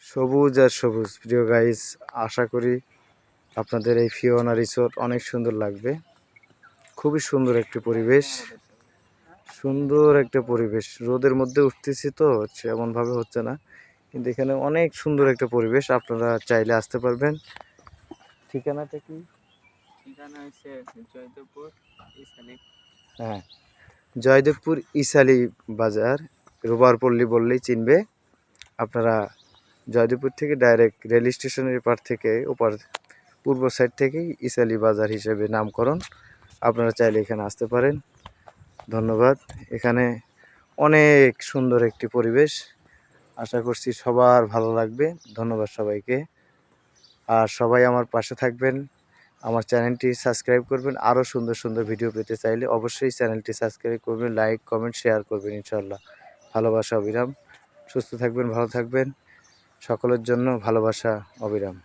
সবুজ আর সবুজ। প্রিয় গাইস, আশা করি আপনাদের এই ফিওনা রিসোর্ট অনেক সুন্দর লাগবে। খুবই সুন্দর একটি পরিবেশ, সুন্দর একটা পরিবেশ। রোদের মধ্যে উঠতেছি তো এমনভাবে হচ্ছে না, কিন্তু এখানে অনেক সুন্দর একটা পরিবেশ। আপনারা চাইলে আসতে পারবেন। ঠিকানাটা কি? ঠিকানা হচ্ছে জয়দেবপুর ইসালি। হ্যাঁ, জয়দেবপুর ইসালি বাজার, রোবারপল্লী বললেই চিনবে। আপনারা জয়দেবপুর থেকে ডাইরেক্ট রেল স্টেশনের এপার থেকে ওপার পূর্ব সাইড থেকেই ইসালি বাজার হিসেবে নামকরণ। আপনারা চাইলে এখানে আসতে পারেন। ধন্যবাদ। এখানে অনেক সুন্দর একটি পরিবেশ, আশা করছি সবার ভালো লাগবে। ধন্যবাদ সবাইকে। আর সবাই আমার পাশে থাকবেন, আমার চ্যানেলটি সাবস্ক্রাইব করবেন। আরও সুন্দর সুন্দর ভিডিও পেতে চাইলে অবশ্যই চ্যানেলটি সাবস্ক্রাইব করবেন, লাইক কমেন্ট শেয়ার করবেন। ইনশাল্লাহ। ভালোবাসা অবিরাম। সুস্থ থাকবেন, ভালো থাকবেন। সকলের জন্য ভালোবাসা অবিরাম।